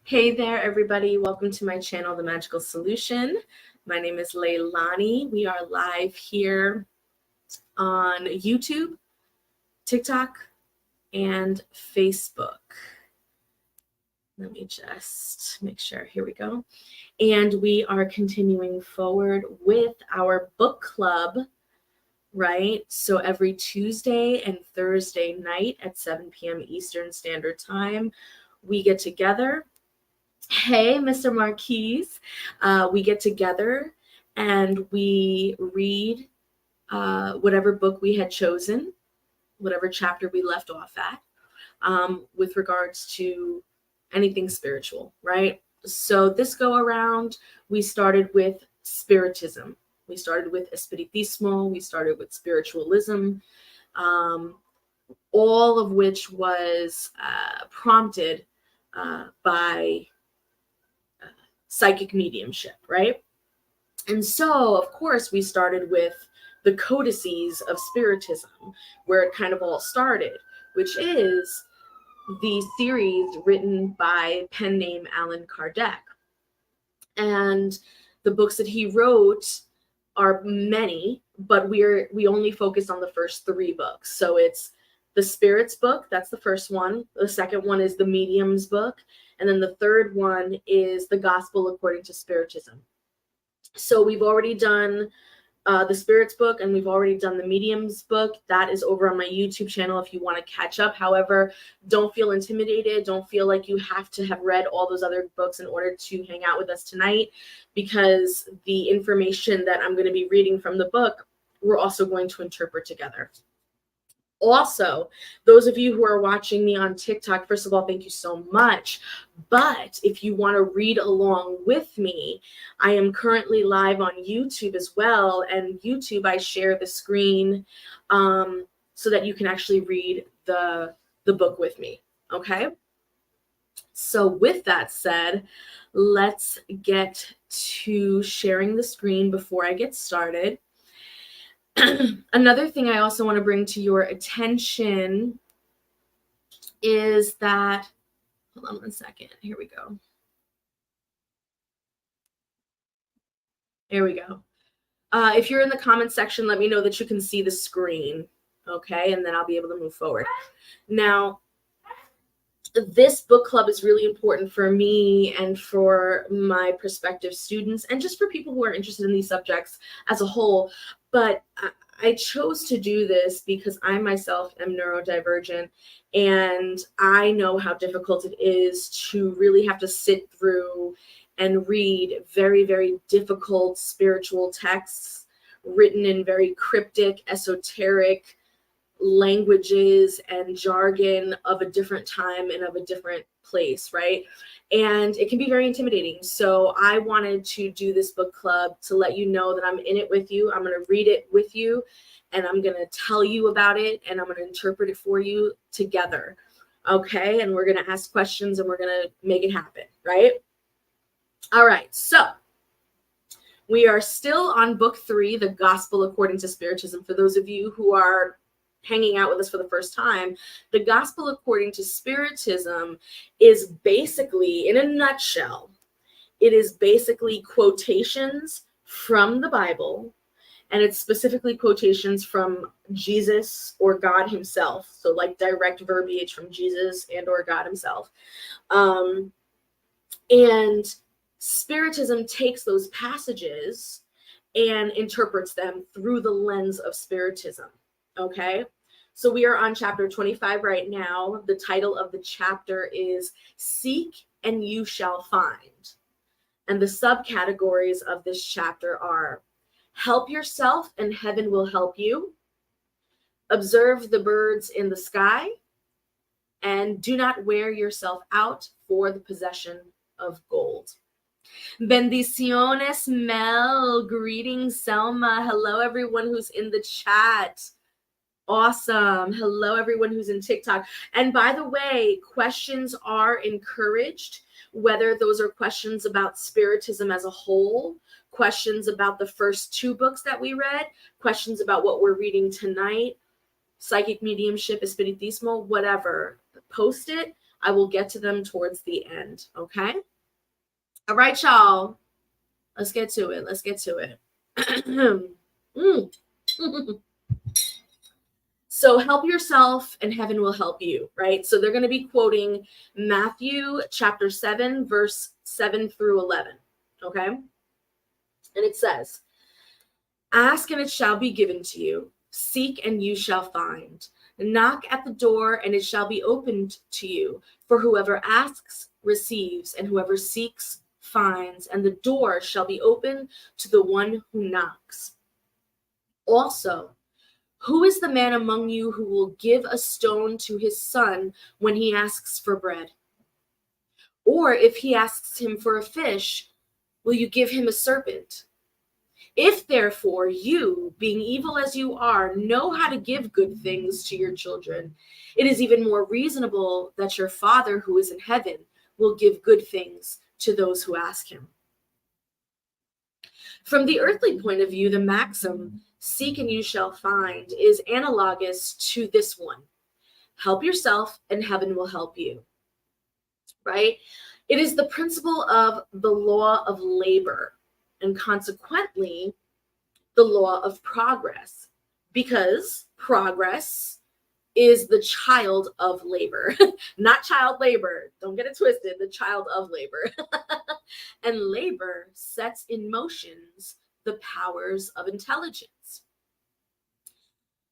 Hey there, everybody. Welcome to my channel, The Magical Solution. My name is Leilani. We are live here on YouTube, TikTok, and Facebook. Let me just make sure. Here we go. And we are continuing forward with our book club, right? So every Tuesday and Thursday night at 7 p.m. Eastern Standard Time, we get together. Hey, Mr. Marquise. We get together and we read whatever book we had chosen, whatever chapter we left off at, with regards to anything spiritual, right? So this go around, we started with Spiritism. We started with Spiritismo. We started with spiritualism, all of which was prompted by psychic mediumship, right? And so, of course, we started with the codices of Spiritism, where it kind of all started, which is the series written by pen name Allan Kardec. And the books that he wrote are many, but we only focus on the first three books. So it's the Spirits book, that's the first one. The second one is the Mediums book. And then the third one is the Gospel According to Spiritism. So we've already done the Spirits book and we've already done the Mediums book. That is over on my YouTube channel if you want to catch up. However, don't feel intimidated. Don't feel like you have to have read all those other books in order to hang out with us tonight, because the information that I'm going to be reading from the book, we're also going to interpret together. Also, those of you who are watching me on TikTok, first of all, thank you so much. But if you want to read along with me, I am currently live on YouTube as well. And YouTube, I share the screen so that you can actually read the book with me. Okay. So with that said, let's get to sharing the screen before I get started. Another thing I also want to bring to your attention is that, hold on one second. Here we go. Here we go. If you're in the comment section, let me know that you can see the screen. Okay. And then I'll be able to move forward. Now, this book club is really important for me and for my prospective students and just for people who are interested in these subjects as a whole. But I chose to do this because I myself am neurodivergent, and I know how difficult it is to really have to sit through and read very, very difficult spiritual texts written in very cryptic, esoteric languages and jargon of a different time and of a different place, right? And it can be very intimidating. So I wanted to do this book club to let you know that I'm in it with you. I'm going to read it with you, and I'm going to tell you about it, and I'm going to interpret it for you together. Okay? And we're going to ask questions and we're going to make it happen, right? All right. So we are still on book 3, The Gospel According to Spiritism. For those of you who are hanging out with us for the first time, the Gospel According to Spiritism is basically, in a nutshell, it is basically quotations from the Bible, and it's specifically quotations from Jesus or God himself. So like direct verbiage from Jesus and or God himself. And Spiritism takes those passages and interprets them through the lens of Spiritism. Okay, so we are on chapter 25 right now. The title of the chapter is Seek and You Shall Find. And the subcategories of this chapter are Help Yourself and Heaven Will Help You, Observe the Birds in the Sky, and Do Not Wear Yourself Out for the Possession of Gold. Bendiciones, Mel. Greetings, Selma. Hello, everyone who's in the chat. Awesome. Hello, everyone who's in TikTok. And by the way, questions are encouraged, whether those are questions about Spiritism as a whole, questions about the first 2 books that we read, questions about what we're reading tonight, psychic mediumship, Spiritismo, whatever. Post it. I will get to them towards the end, okay? All right, y'all. Let's get to it. Let's get to it. So help yourself and heaven will help you, right? So they're going to be quoting Matthew chapter 7, verse 7 through 11, okay? And it says, ask and it shall be given to you. Seek and you shall find. Knock at the door and it shall be opened to you. For whoever asks receives, and whoever seeks finds, and the door shall be open to the one who knocks. Also, who is the man among you who will give a stone to his son when he asks for bread? Or if he asks him for a fish, will you give him a serpent? If therefore you, being evil as you are, know how to give good things to your children, it is even more reasonable that your Father who is in heaven will give good things to those who ask him. From the earthly point of view, the maxim, seek and you shall find, is analogous to this one. Help yourself and heaven will help you, right? It is the principle of the law of labor, and consequently, the law of progress, because progress is the child of labor, not child labor. Don't get it twisted, the child of labor. And labor sets in motions the powers of intelligence.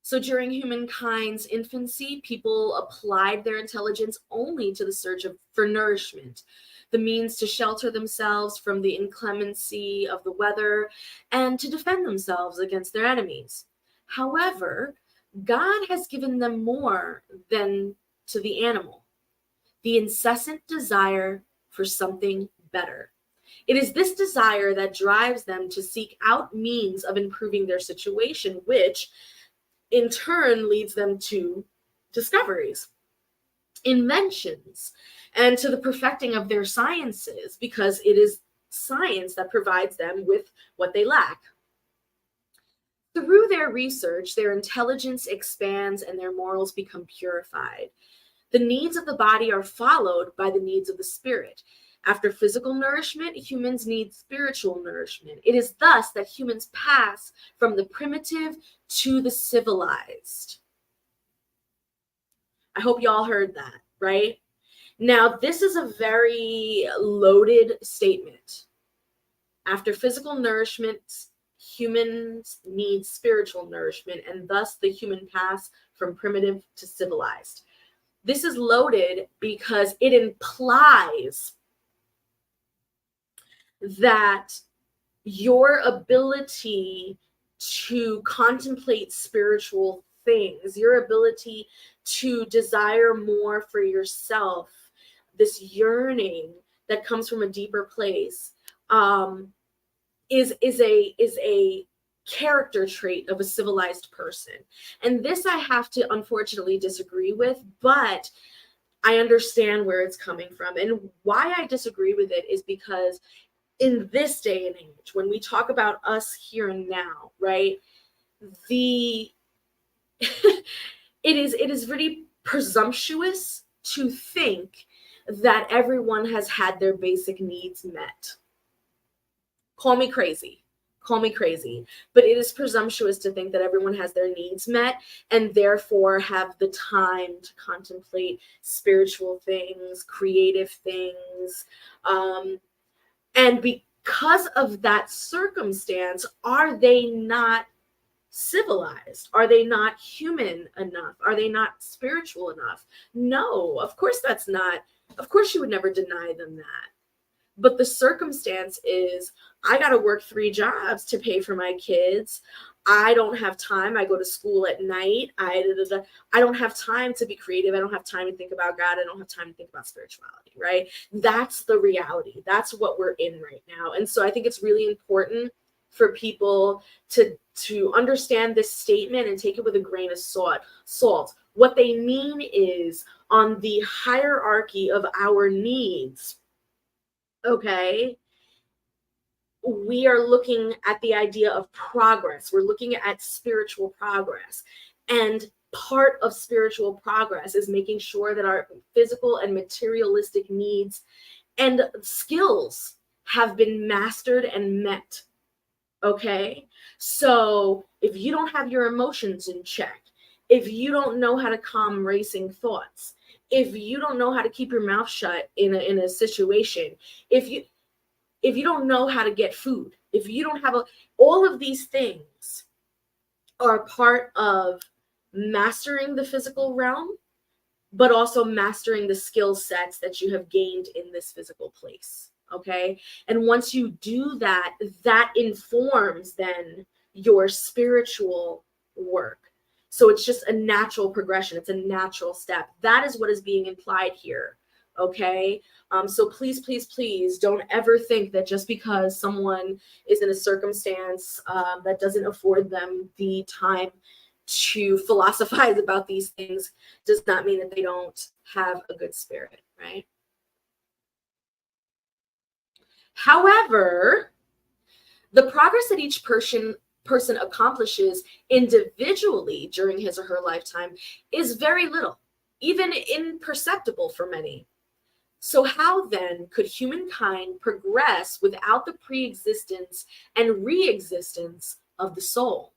So during humankind's infancy, people applied their intelligence only to the search for nourishment, the means to shelter themselves from the inclemency of the weather, and to defend themselves against their enemies. However, God has given them more than to the animal, the incessant desire for something better. It is this desire that drives them to seek out means of improving their situation, which in turn leads them to discoveries, inventions, and to the perfecting of their sciences, because it is science that provides them with what they lack. Through their research, their intelligence expands and their morals become purified. The needs of the body are followed by the needs of the spirit. After physical nourishment, humans need spiritual nourishment. It is thus that humans pass from the primitive to the civilized. I hope y'all heard that, right? Now, this is a very loaded statement. After physical nourishment, humans need spiritual nourishment, and thus the human pass from primitive to civilized. This is loaded because it implies that your ability to contemplate spiritual things, your ability to desire more for yourself, this yearning that comes from a deeper place, is a character trait of a civilized person. And this I have to unfortunately disagree with, but I understand where it's coming from. And why I disagree with it is because in this day and age, when we talk about us here and now, right, it is really presumptuous to think that everyone has had their basic needs met. Call me crazy, but it is presumptuous to think that everyone has their needs met and therefore have the time to contemplate spiritual things, creative things, and because of that circumstance, are they not civilized? Are they not human enough? Are they not spiritual enough? No, of course that's not. Of course you would never deny them that. But the circumstance is, I got to work 3 jobs to pay for my kids. I don't have time. I go to school at night. I don't have time to be creative. I don't have time to think about God. I don't have time to think about spirituality, right? That's the reality. That's what we're in right now. And so I think it's really important for people to understand this statement and take it with a grain of salt. What they mean is, on the hierarchy of our needs, okay, we are looking at the idea of progress. We're looking at spiritual progress. And part of spiritual progress is making sure that our physical and materialistic needs and skills have been mastered and met. Okay? So if you don't have your emotions in check, if you don't know how to calm racing thoughts, if you don't know how to keep your mouth shut in a situation, if you don't know how to get food, if you don't have all of these things are part of mastering the physical realm, but also mastering the skill sets that you have gained in this physical place. Okay. And once you do that, that informs then your spiritual work. So it's just a natural progression. It's a natural step. That is what is being implied here. Okay. So please, please, please don't ever think that just because someone is in a circumstance that doesn't afford them the time to philosophize about these things does not mean that they don't have a good spirit, right? However, the progress that each person accomplishes individually during his or her lifetime is very little, even imperceptible for many. So how then could humankind progress without the pre-existence and re-existence of the soul?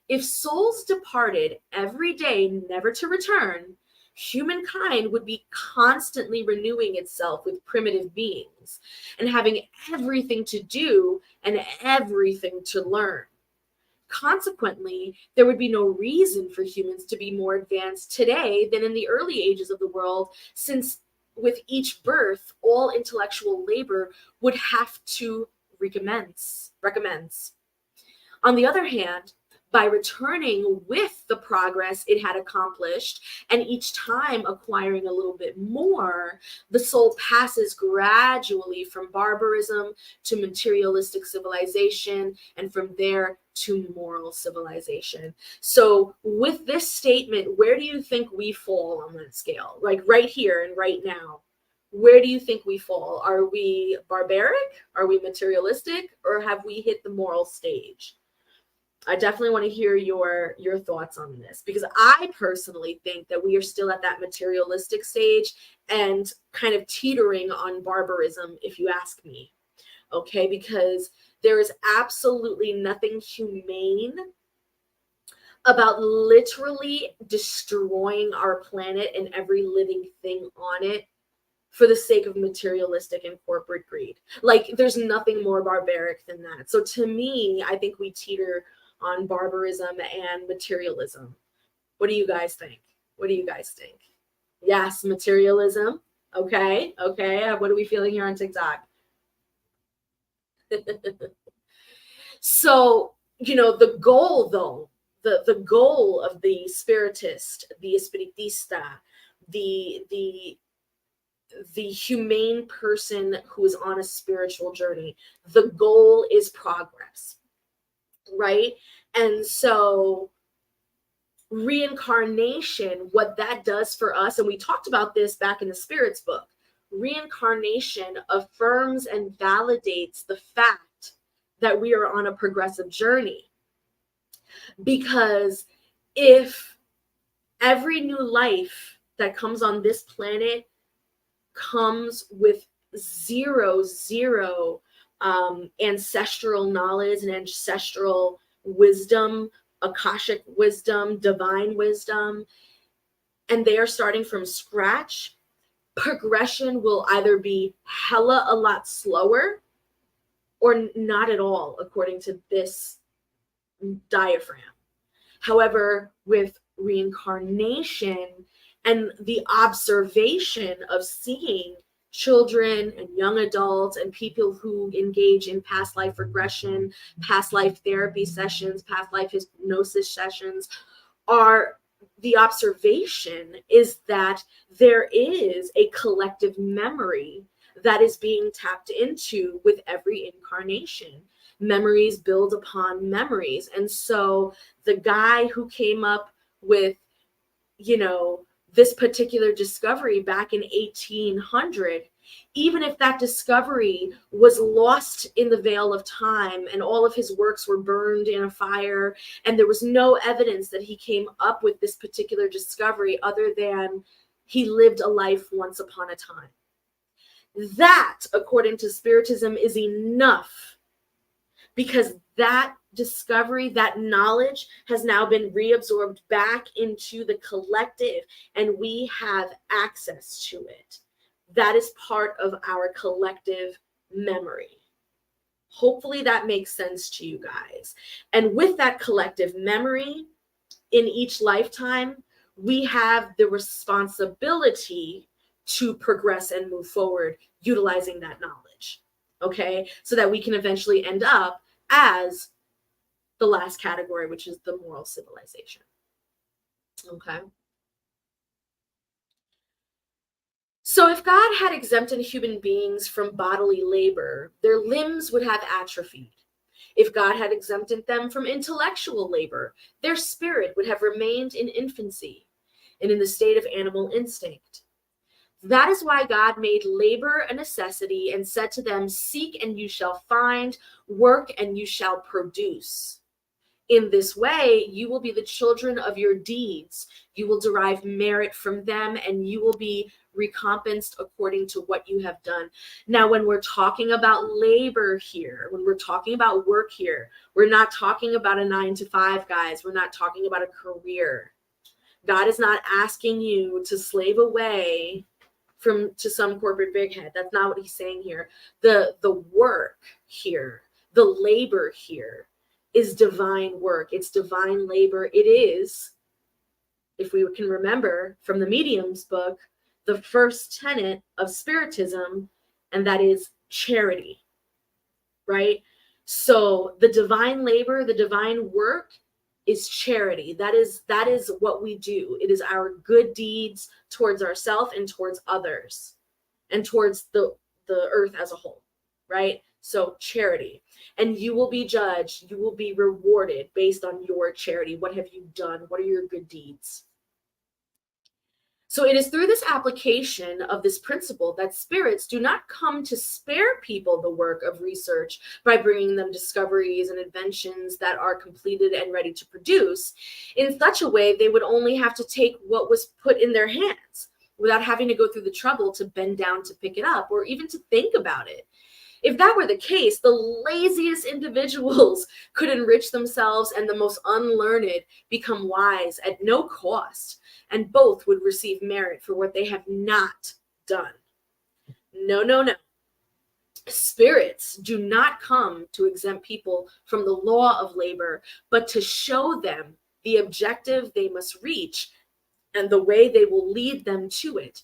If souls departed every day never to return, humankind would be constantly renewing itself with primitive beings and having everything to do and everything to learn. Consequently, there would be no reason for humans to be more advanced today than in the early ages of the world, since with each birth, all intellectual labor would have to recommence. On the other hand, by returning with the progress it had accomplished, and each time acquiring a little bit more, the soul passes gradually from barbarism to materialistic civilization, and from there to moral civilization. So with this statement, where do you think we fall on that scale? Like right here and right now, where do you think we fall? Are we barbaric? Are we materialistic? Or have we hit the moral stage? I definitely want to hear your thoughts on this, because I personally think that we are still at that materialistic stage and kind of teetering on barbarism, if you ask me. Okay, because there is absolutely nothing humane about literally destroying our planet and every living thing on it for the sake of materialistic and corporate greed. Like, there's nothing more barbaric than that. So to me, I think we teeter on barbarism and materialism. What do you guys think? What do you guys think? Yes, materialism. Okay. What are we feeling here on TikTok? So, the goal though, the goal of the spiritist, the espiritista, the humane person who is on a spiritual journey, the goal is progress, right? And so reincarnation, what that does for us, and we talked about this back in the Spirits book, reincarnation affirms and validates the fact that we are on a progressive journey. Because if every new life that comes on this planet comes with zero ancestral knowledge and ancestral wisdom, Akashic wisdom, divine wisdom, and they are starting from scratch, progression will either be hella a lot slower or not at all, according to this diaphragm. However, with reincarnation and the observation of seeing children and young adults and people who engage in past life regression, past life therapy sessions, past life hypnosis sessions, are the observation is that there is a collective memory that is being tapped into with every incarnation. Memories build upon memories. And so the guy who came up with, this particular discovery back in 1800, Even if that discovery was lost in the veil of time and all of his works were burned in a fire and there was no evidence that he came up with this particular discovery other than he lived a life once upon a time. That, according to Spiritism, is enough, because that discovery, that knowledge has now been reabsorbed back into the collective and we have access to it. That is part of our collective memory. Hopefully that makes sense to you guys. And with that collective memory in each lifetime, we have the responsibility to progress and move forward utilizing that knowledge, okay? So that we can eventually end up as the last category, which is the moral civilization, okay? So if God had exempted human beings from bodily labor, their limbs would have atrophied. If God had exempted them from intellectual labor, their spirit would have remained in infancy and in the state of animal instinct. That is why God made labor a necessity and said to them, "Seek and you shall find, work and you shall produce. In this way, you will be the children of your deeds. You will derive merit from them and you will be recompensed according to what you have done." Now, when we're talking about labor here, when we're talking about work here, we're not talking about a 9-to-5, guys. We're not talking about a career. God is not asking you to slave away to some corporate big head. That's not what he's saying here. The work here, the labor here is divine work. It's divine labor. It is, if we can remember from the Medium's book, the first tenet of Spiritism, and that is charity, right? So the divine labor, the divine work is charity. That is what we do. It is our good deeds towards ourselves and towards others and towards the earth as a whole, right? So charity. And you will be judged. You will be rewarded based on your charity. What have you done? What are your good deeds? So it is through this application of this principle that spirits do not come to spare people the work of research by bringing them discoveries and inventions that are completed and ready to produce. In such a way, they would only have to take what was put in their hands without having to go through the trouble to bend down to pick it up or even to think about it. If that were the case, the laziest individuals could enrich themselves and the most unlearned become wise at no cost, and both would receive merit for what they have not done. No, no, no. Spirits do not come to exempt people from the law of labor, but to show them the objective they must reach and the way they will lead them to it,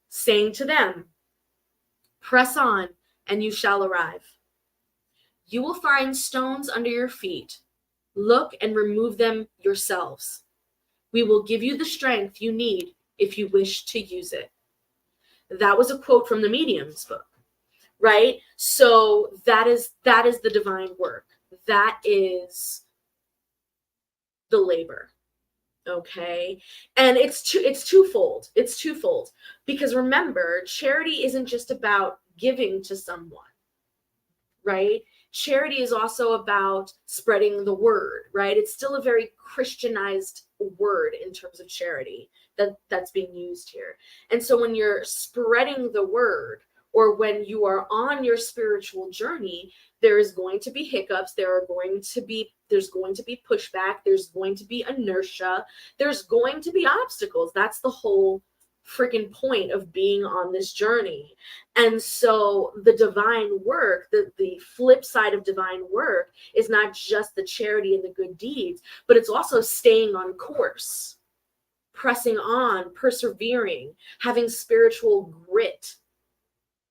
saying to them, "Press on, and you shall arrive. You will find stones under your feet. Look and remove them yourselves. We will give you the strength you need if you wish to use it." That was a quote from the Medium's book, right? So that is the divine work. That is the labor. Okay. And it's twofold. It's twofold. Because remember, charity isn't just about giving to someone, right? Charity is also about spreading the word, right? It's still a very Christianized word in terms of charity that's being used here. And so when you're spreading the word, or when you are on your spiritual journey, there is going to be hiccups. There's going to be pushback. There's going to be inertia. There's going to be obstacles. That's the whole freaking point of being on this journey. And so the divine work, the flip side of divine work is not just the charity and the good deeds, but it's also staying on course, pressing on, persevering, having spiritual grit,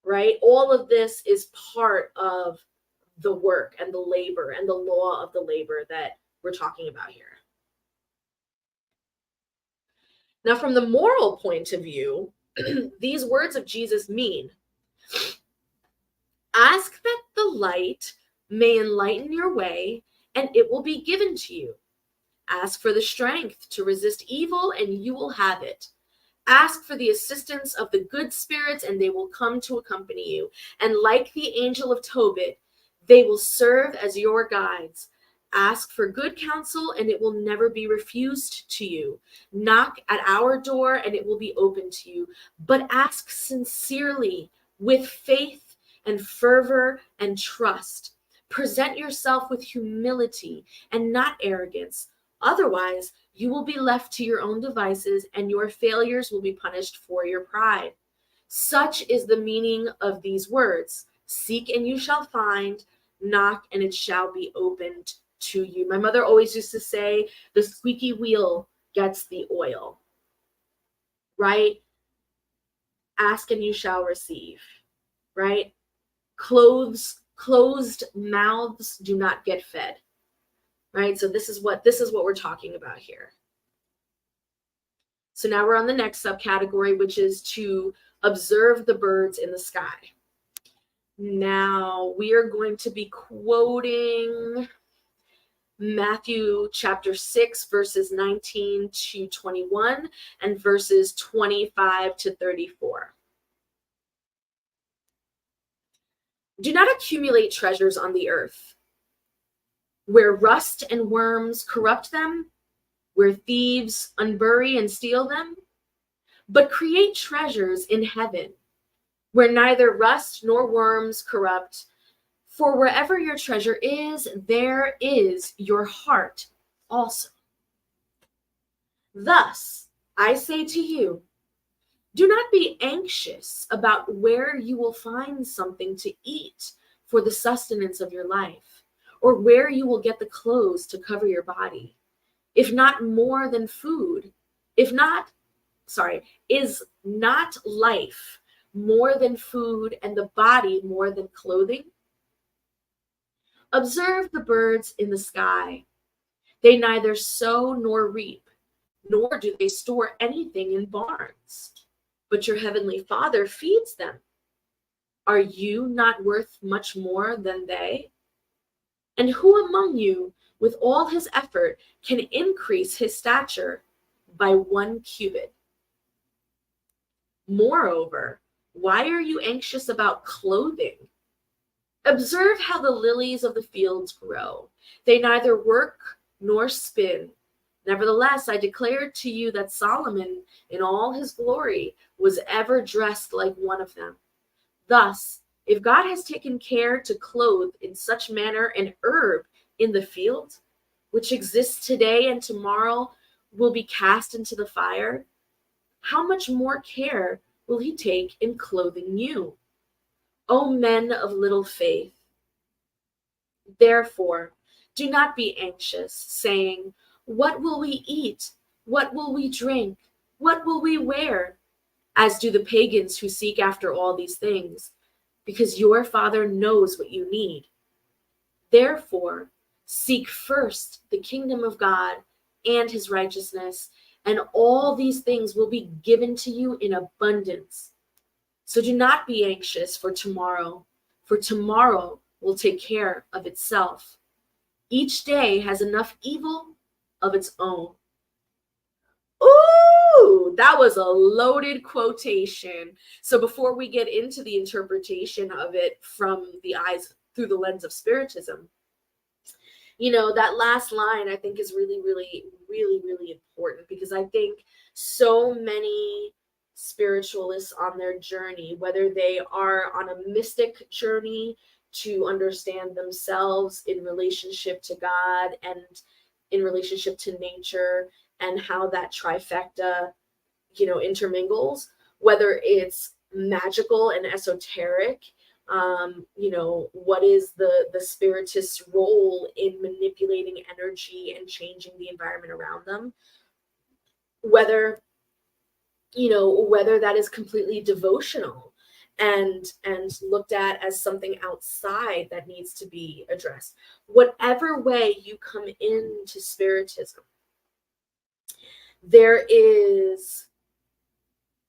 right? All of this is part of the work and the labor and the law of the labor that we're talking about here. Now, from the moral point of view, these words of Jesus mean, ask that the light may enlighten your way, and it will be given to you. Ask for the strength to resist evil, and you will have it. Ask for the assistance of the good spirits, and they will come to accompany you. And like the angel of Tobit, they will serve as your guides. Ask for good counsel, and it will never be refused to you. Knock at our door, and it will be open to you. But ask sincerely, with faith and fervor and trust. Present yourself with humility and not arrogance. Otherwise, you will be left to your own devices, and your failures will be punished for your pride. Such is the meaning of these words. Seek and you shall find, knock and it shall be opened to you. My mother always used to say, the squeaky wheel gets the oil, right? Ask and you shall receive, right? Closed mouths do not get fed, right? So this is what we're talking about here. So now we're on the next subcategory, which is to observe the birds in the sky. Now we are going to be quoting Matthew chapter 6, verses 19 to 21 and verses 25 to 34. Do not accumulate treasures on the earth, where rust and worms corrupt them, where thieves unbury and steal them, but create treasures in heaven, where neither rust nor worms corrupt. For wherever your treasure is, there is your heart also. Thus, I say to you, do not be anxious about where you will find something to eat for the sustenance of your life, or where you will get the clothes to cover your body. If not more than food, is not life more than food, and the body more than clothing? Observe the birds in the sky. They neither sow nor reap, nor do they store anything in barns, but your heavenly Father feeds them. Are you not worth much more than they? And who among you, with all his effort, can increase his stature by 1 cubit? Moreover, why are you anxious about clothing? Observe how the lilies of the fields grow. They neither work nor spin. Nevertheless, I declare to you that Solomon, in all his glory, was ever dressed like one of them. Thus, if God has taken care to clothe in such manner an herb in the field, which exists today and tomorrow will be cast into the fire, how much more care will he take in clothing you, O men of little faith? Therefore, do not be anxious, saying, what will we eat? What will we drink? What will we wear? As do the pagans who seek after all these things, because your Father knows what you need. Therefore, seek first the kingdom of God and his righteousness, and all these things will be given to you in abundance. So do not be anxious for tomorrow will take care of itself. Each day has enough evil of its own. Ooh, that was a loaded quotation. So before we get into the interpretation of it from the eyes, through the lens of Spiritism, that last line I think is really, really, really, really important, because I think so many spiritualists on their journey, whether they are on a mystic journey to understand themselves in relationship to God and in relationship to nature, and how that trifecta, intermingles, whether it's magical and esoteric, what is the spiritist's role in manipulating energy and changing the environment around them, whether that is completely devotional and looked at as something outside that needs to be addressed. Whatever way you come into Spiritism, there is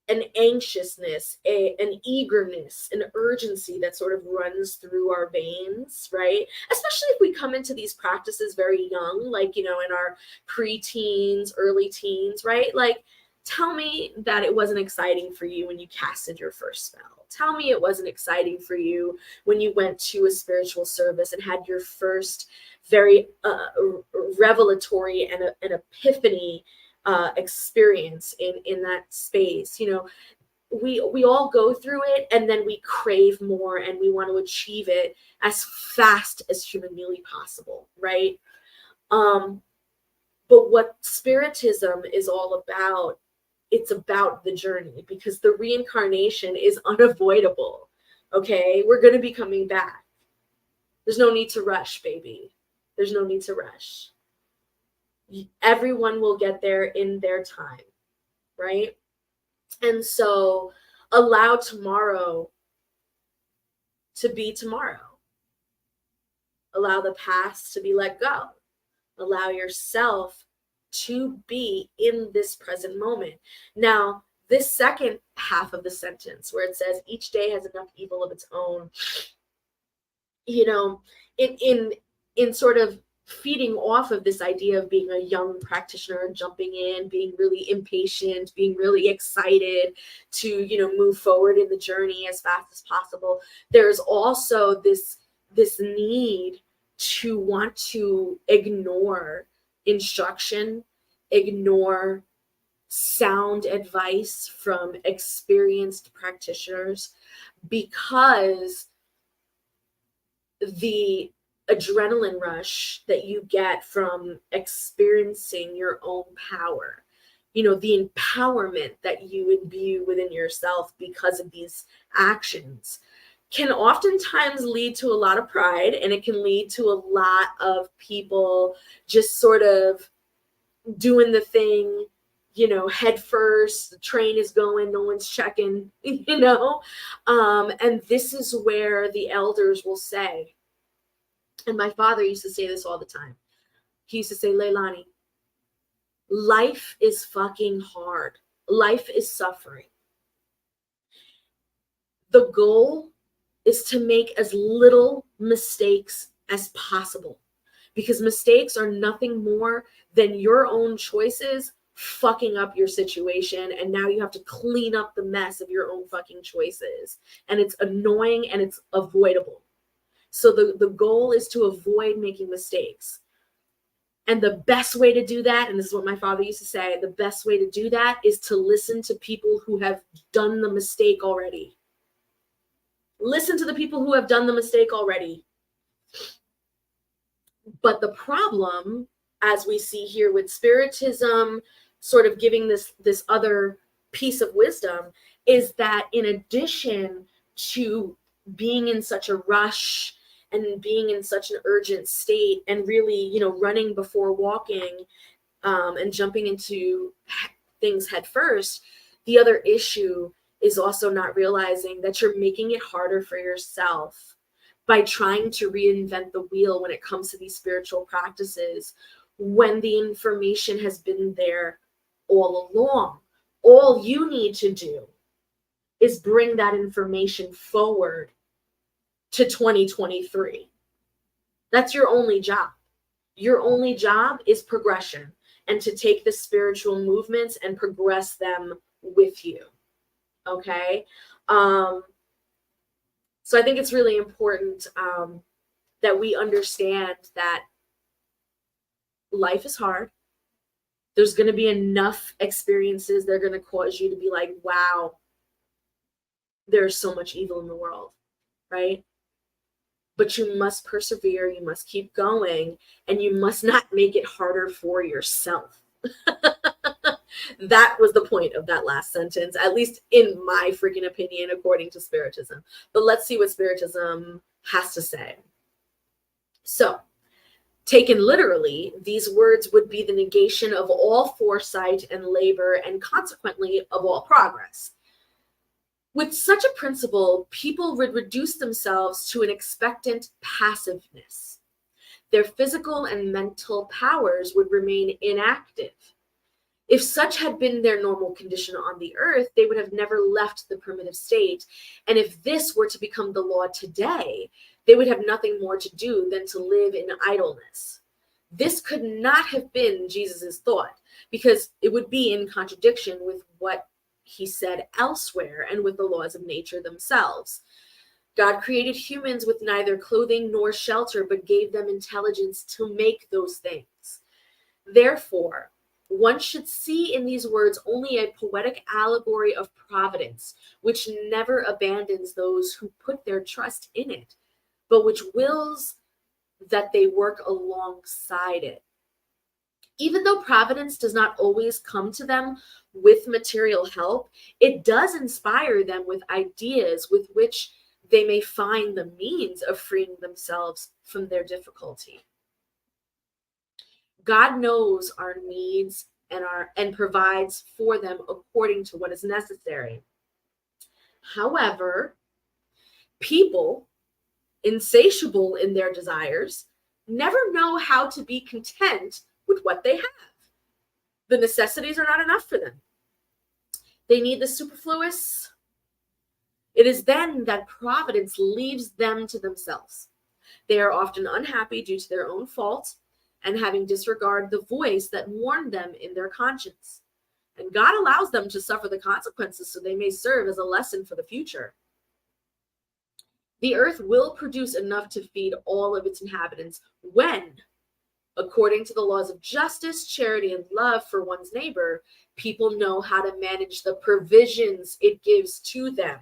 an anxiousness, an eagerness, an urgency that sort of runs through our veins, right? Especially if we come into these practices very young, like, in our pre-teens, early teens, right? Like, Tell me that it wasn't exciting for you when you casted your first spell. Tell me it wasn't exciting for you when you went to a spiritual service and had your first very revelatory and an epiphany experience in that space. You know, we all go through it, and then we crave more and we want to achieve it as fast as humanly possible, right? But what Spiritism is all about, it's about the journey, because the reincarnation is unavoidable. Okay, we're going to be coming back. There's no need to rush, baby. There's no need to rush. Everyone will get there in their time, right? And so allow tomorrow to be tomorrow. Allow the past to be let go. Allow yourself to be in this present moment. Now, this second half of the sentence where it says each day has enough evil of its own, you know, in sort of feeding off of this idea of being a young practitioner, jumping in, being really impatient, being really excited to, you know, move forward in the journey as fast as possible. There's also this need to want to ignore instruction, ignore sound advice from experienced practitioners, because the adrenaline rush that you get from experiencing your own power, you know, the empowerment that you imbue within yourself because of these actions, can oftentimes lead to a lot of pride, and it can lead to a lot of people just sort of doing the thing, you know, head first. The train is going, no one's checking, you know. And this is where the elders will say, and my father used to say this all the time. He used to say, Leilani, life is fucking hard. Life is suffering. The goal is to make as little mistakes as possible, because mistakes are nothing more than your own choices fucking up your situation, and now you have to clean up the mess of your own fucking choices, and it's annoying and it's avoidable. So the goal is to avoid making mistakes. And the best way to do that, and this is what my father used to say, the best way to do that is to listen to people who have done the mistake already. Listen to the people who have done the mistake already. But the problem, as we see here with Spiritism sort of giving this other piece of wisdom, is that in addition to being in such a rush and being in such an urgent state and really, you know, running before walking, and jumping into things head first, the other issue is also not realizing that you're making it harder for yourself by trying to reinvent the wheel when it comes to these spiritual practices, when the information has been there all along. All you need to do is bring that information forward to 2023. That's your only job. Your only job is progression, and to take the spiritual movements and progress them with you. Okay? So I think it's really important that we understand that life is hard. There's going to be enough experiences that are going to cause you to be like, wow, there's so much evil in the world, right? But you must persevere, you must keep going, and you must not make it harder for yourself. That was the point of that last sentence, at least in my freaking opinion, according to Spiritism. But let's see what Spiritism has to say. So, taken literally, these words would be the negation of all foresight and labor, and consequently of all progress. With such a principle, people would reduce themselves to an expectant passiveness. Their physical and mental powers would remain inactive. If such had been their normal condition on the earth, they would have never left the primitive state. And if this were to become the law today, they would have nothing more to do than to live in idleness. This could not have been Jesus's thought, because it would be in contradiction with what he said elsewhere and with the laws of nature themselves. God created humans with neither clothing nor shelter, but gave them intelligence to make those things. Therefore, one should see in these words only a poetic allegory of providence, which never abandons those who put their trust in it, but which wills that they work alongside it. Even though providence does not always come to them with material help, it does inspire them with ideas with which they may find the means of freeing themselves from their difficulty. God knows our needs and provides for them according to what is necessary. However, people, insatiable in their desires, never know how to be content with what they have. The necessities are not enough for them. They need the superfluous. It is then that providence leaves them to themselves. They are often unhappy due to their own fault and having disregarded the voice that warned them in their conscience. And God allows them to suffer the consequences so they may serve as a lesson for the future. The earth will produce enough to feed all of its inhabitants when, according to the laws of justice, charity, and love for one's neighbor, people know how to manage the provisions it gives to them.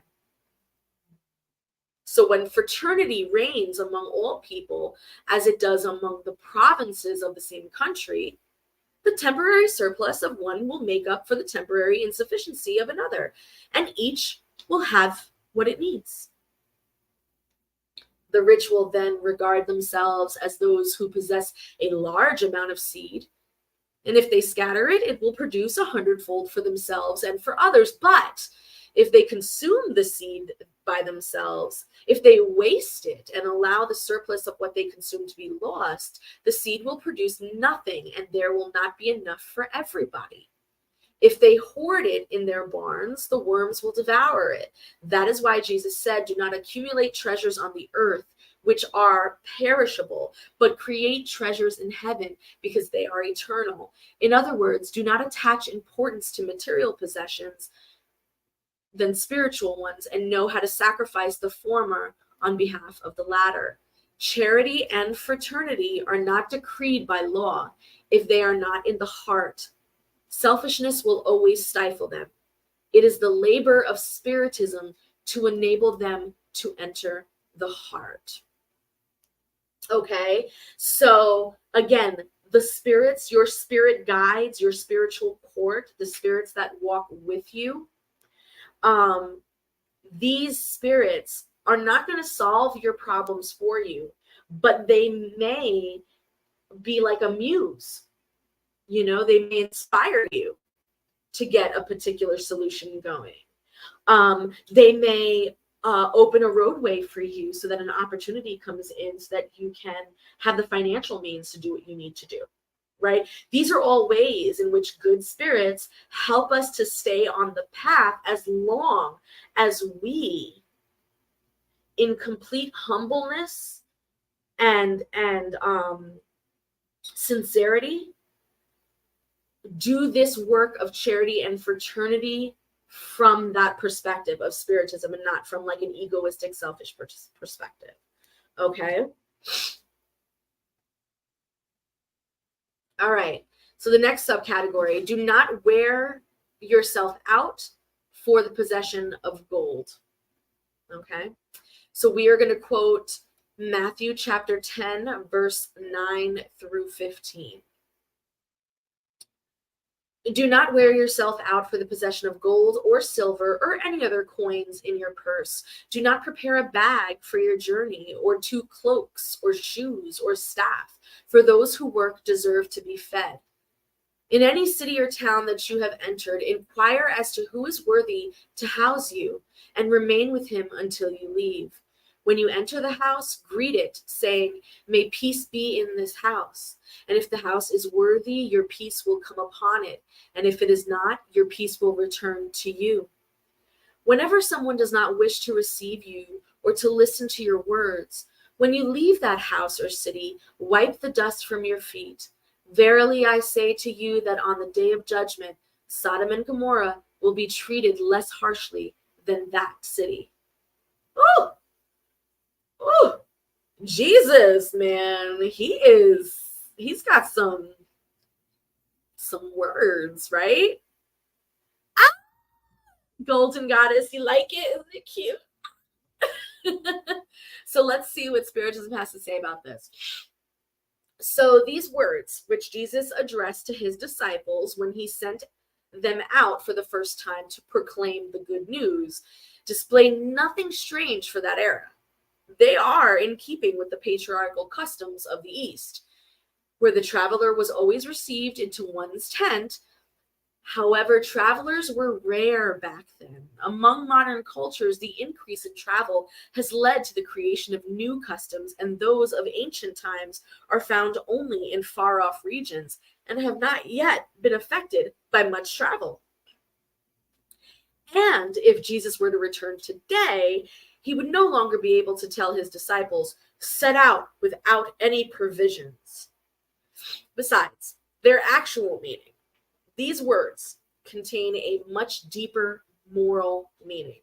So when fraternity reigns among all people, as it does among the provinces of the same country, the temporary surplus of one will make up for the temporary insufficiency of another, and each will have what it needs. The rich will then regard themselves as those who possess a large amount of seed, and if they scatter it, it will produce 100-fold for themselves and for others. But if they consume the seed by themselves, if they waste it and allow the surplus of what they consume to be lost, the seed will produce nothing, and there will not be enough for everybody. If they hoard it in their barns, the worms will devour it. That is why Jesus said, "Do not accumulate treasures on the earth, which are perishable, but create treasures in heaven, because they are eternal." In other words, do not attach importance to material possessions than spiritual ones, and know how to sacrifice the former on behalf of the latter. Charity and fraternity are not decreed by law if they are not in the heart. Selfishness will always stifle them. It is the labor of Spiritism to enable them to enter the heart. Okay, so again, the spirits, your spirit guides, your spiritual court, the spirits that walk with you, these spirits are not going to solve your problems for you, but they may be like a muse. You know, they may inspire you to get a particular solution going. They may open a roadway for you so that an opportunity comes in so that you can have the financial means to do what you need to do, right? These are all ways in which good spirits help us to stay on the path as long as we, in complete humbleness and sincerity, do this work of charity and fraternity from that perspective of Spiritism, and not from like an egoistic, selfish perspective. Okay. All right. So the next subcategory: do not wear yourself out for the possession of gold. Okay. So we are going to quote Matthew chapter 10, verse 9 through 15. Do not wear yourself out for the possession of gold or silver or any other coins in your purse. Do not prepare a bag for your journey, or 2 cloaks or shoes or staff, for those who work deserve to be fed. In any city or town that you have entered, inquire as to who is worthy to house you, and remain with him until you leave. When you enter the house, greet it, saying, "May peace be in this house." And if the house is worthy, your peace will come upon it. And if it is not, your peace will return to you. Whenever someone does not wish to receive you or to listen to your words, When you leave that house or city, wipe the dust from your feet. Verily I say to you that on the day of judgment, Sodom and Gomorrah will be treated less harshly than that city. Oh, oh, Jesus, man, he's got some words, right? Ah, golden goddess, you like it? Isn't it cute? So let's see what Spiritism has to say about this. So these words, which Jesus addressed to his disciples when he sent them out for the first time to proclaim the good news, display nothing strange for that era. They are in keeping with the patriarchal customs of the East, where the traveler was always received into one's tent. However, travelers were rare back then. Among modern cultures, the increase in travel has led to the creation of new customs, and those of ancient times are found only in far-off regions and have not yet been affected by much travel. And if Jesus were to return today, he would no longer be able to tell his disciples, set out without any provisions. Besides, their actual meaning, these words contain a much deeper moral meaning.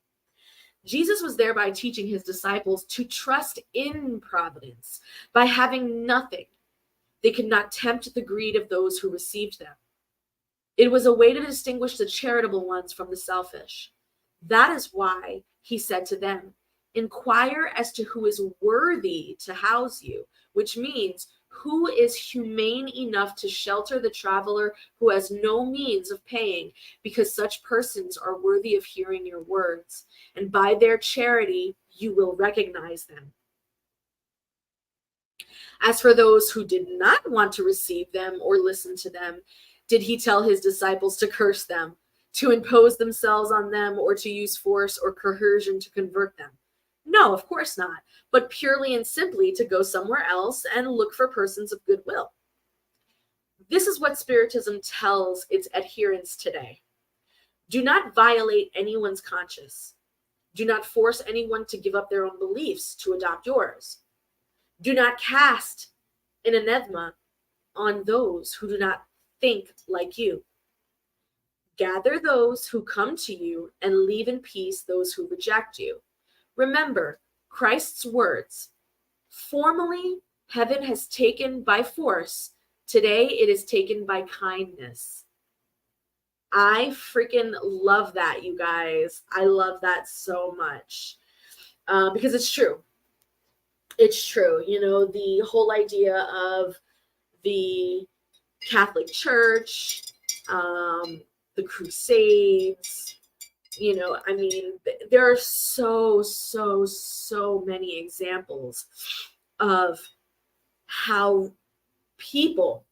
Jesus was thereby teaching his disciples to trust in providence. By having nothing, they could not tempt the greed of those who received them. It was a way to distinguish the charitable ones from the selfish. That is why he said to them, inquire as to who is worthy to house you, which means who is humane enough to shelter the traveler who has no means of paying, because such persons are worthy of hearing your words, and by their charity you will recognize them. As for those who did not want to receive them or listen to them, did he tell his disciples to curse them, to impose themselves on them, or to use force or coercion to convert them? No, of course not, but purely and simply to go somewhere else and look for persons of goodwill. This is what Spiritism tells its adherents today. Do not violate anyone's conscience. Do not force anyone to give up their own beliefs to adopt yours. Do not cast an anathema on those who do not think like you. Gather those who come to you and leave in peace those who reject you. Remember Christ's words, formerly heaven has taken by force, today it is taken by kindness. I freaking love that, you guys. I love that so much because it's true. It's true. You know, the whole idea of the Catholic Church, the Crusades, you know, I mean, there are so many examples of how people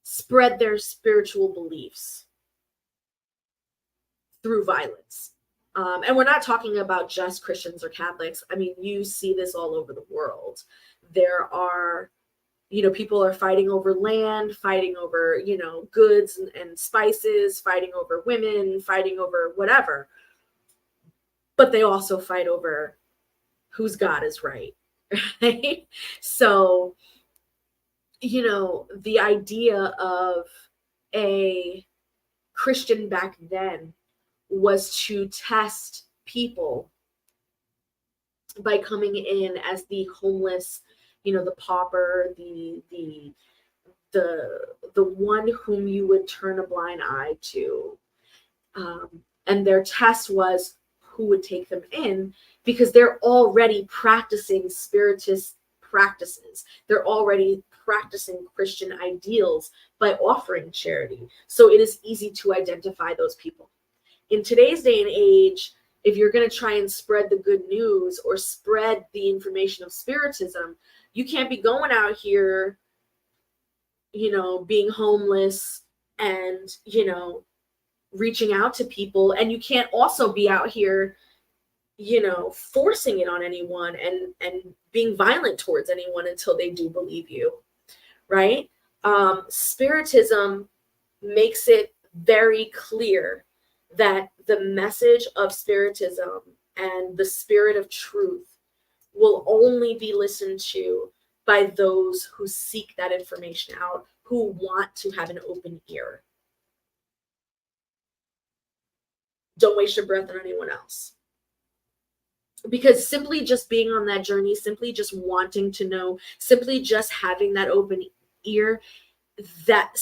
spread their spiritual beliefs through violence. And we're not talking about just Christians or Catholics. I mean, you see this all over the world. There are, you know, people are fighting over land, fighting over, you know, goods and spices, fighting over women, fighting over whatever. But they also fight over whose God is right, right? So, you know, the idea of a Christian back then was to test people by coming in as the homeless, you know, the pauper, the one whom you would turn a blind eye to. And their test was who would take them in, because they're already practicing spiritist practices. They're already practicing Christian ideals by offering charity. So it is easy to identify those people. In today's day and age, if you're going to try and spread the good news or spread the information of Spiritism, you can't be going out here, you know, being homeless and, you know, reaching out to people. And you can't also be out here, you know, forcing it on anyone and being violent towards anyone until they do believe you, right? Spiritism makes it very clear that the message of Spiritism and the spirit of truth will only be listened to by those who seek that information out, who want to have an open ear. Don't waste your breath on anyone else. Because simply just being on that journey, simply just wanting to know, simply just having that open ear, that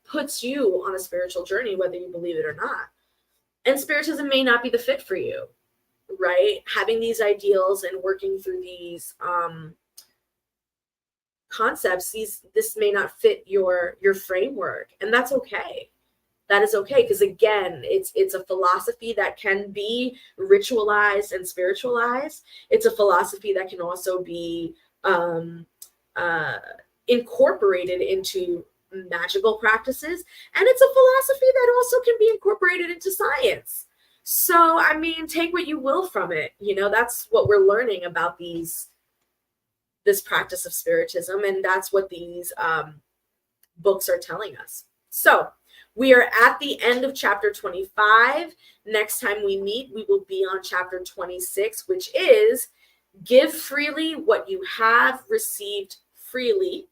puts you on a spiritual journey, whether you believe it or not. And Spiritism may not be the fit for you, right? Having these ideals and working through these concepts, this may not fit your framework, and that's okay. That is okay, because again, it's a philosophy that can be ritualized and spiritualized. It's a philosophy that can also be incorporated into magical practices, and it's a philosophy that also can be incorporated into science. So, I mean, take what you will from it. You know, that's what we're learning about this practice of Spiritism, and that's what these books are telling us. So, we are at the end of chapter 25. Next time we meet, we will be on chapter 26, which is give freely what you have received freely.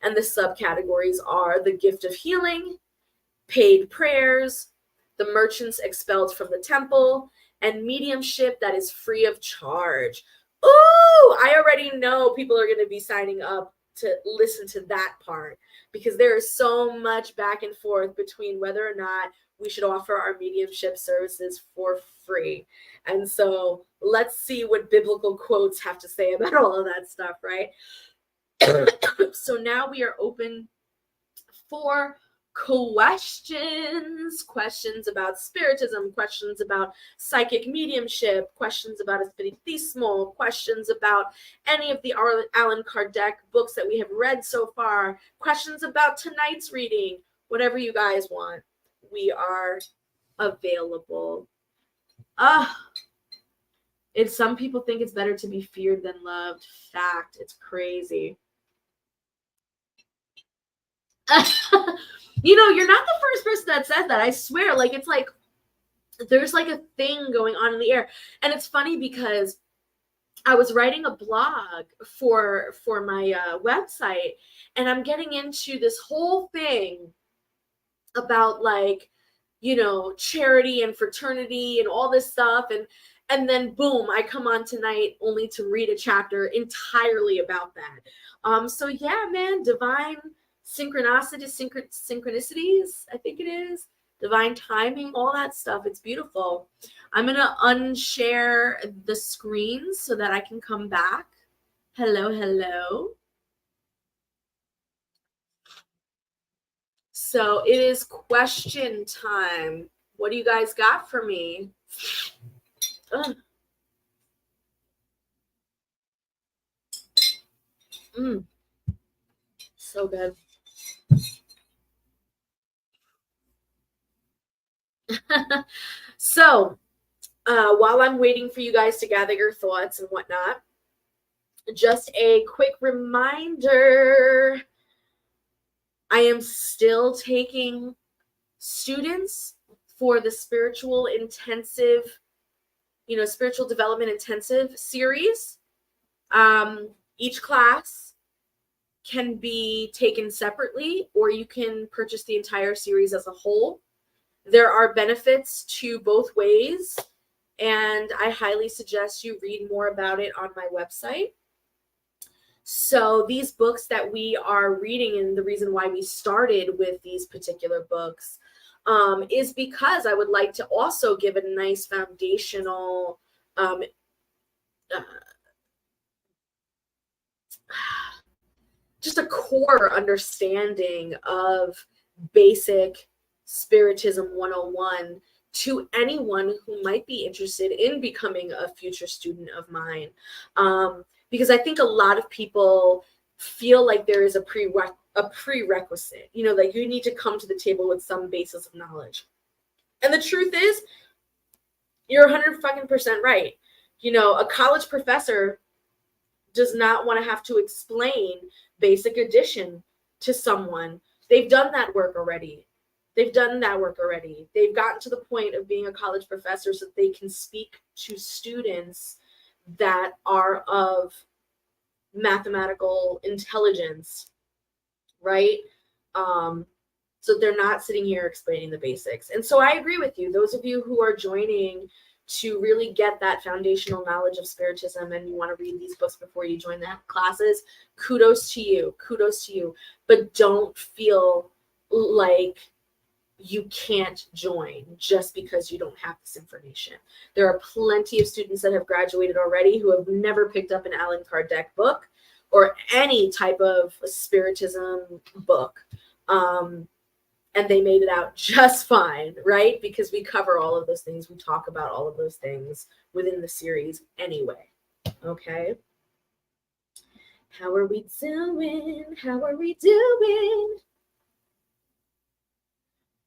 And the subcategories are the gift of healing, paid prayers, the merchants expelled from the temple, and mediumship that is free of charge. Ooh, I already know people are going to be signing up to listen to that part, because there is so much back and forth between whether or not we should offer our mediumship services for free. And so let's see what biblical quotes have to say about all of that stuff, right? So now we are open for questions about Spiritism, questions about psychic mediumship, questions about Spiritismo, questions about any of the Allan Kardec books that we have read so far, questions about tonight's reading, whatever you guys want. We are available. Some people think it's better to be feared than loved. Fact. It's crazy. You know, you're not the first person that says that. I swear, like, it's like there's like a thing going on in the air. And it's funny because I was writing a blog for my website, and I'm getting into this whole thing about, like, you know, charity and fraternity and all this stuff, and then boom, I come on tonight only to read a chapter entirely about that. So yeah, man, divine synchronicities, I think it is, divine timing, all that stuff. It's beautiful. I'm going to unshare the screen so that I can come back. Hello. So it is question time. What do you guys got for me? So good. So while I'm waiting for you guys to gather your thoughts and whatnot, just a quick reminder, I am still taking students for the spiritual development intensive series. Each class can be taken separately, or you can purchase the entire series as a whole. There are benefits to both ways, and I highly suggest you read more about it on my website. So these books that we are reading, and the reason why we started with these particular books is because I would like to also give a nice foundational just a core understanding of basic Spiritism 101 to anyone who might be interested in becoming a future student of mine. Because I think a lot of people feel like there is a prerequisite, you know, like you need to come to the table with some basis of knowledge. And the truth is, you're 100% right. You know, a college professor does not want to have to explain basic addition to someone. They've done that work already. They've gotten to the point of being a college professor so that they can speak to students that are of mathematical intelligence, right? So they're not sitting here explaining the basics. And so I agree with you. Those of you who are joining to really get that foundational knowledge of Spiritism and you want to read these books before you join the classes, kudos to you. Kudos to you. But don't feel like you can't join just because you don't have this information. There are plenty of students that have graduated already who have never picked up an Allan Kardec book or any type of Spiritism book. And they made it out just fine, right? Because we cover all of those things. We talk about all of those things within the series anyway, okay? How are we doing? How are we doing?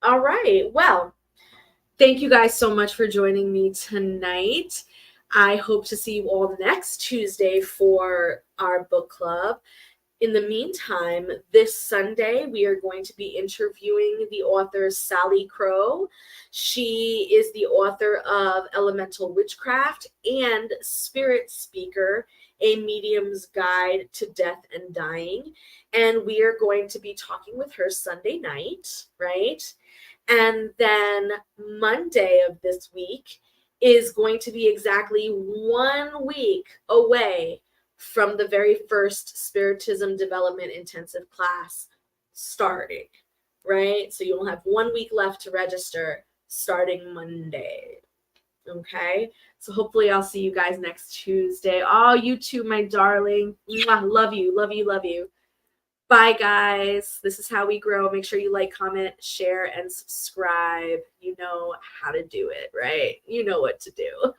All right, well, thank you guys so much for joining me tonight. I hope to see you all next Tuesday for our book club. In the meantime, this Sunday, we are going to be interviewing the author Sally Crow. She is the author of Elemental Witchcraft and Spirit Speaker, A Medium's Guide to Death and Dying. And we are going to be talking with her Sunday night, right? And then Monday of this week is going to be exactly 1 week away from the very first Spiritism Development Intensive class starting, right? So you'll have 1 week left to register starting Monday, okay? So hopefully I'll see you guys next Tuesday. Oh, you too, my darling. Mwah, love you, love you, love you. Bye, guys. This is how we grow. Make sure you like, comment, share, and subscribe. You know how to do it, right? You know what to do.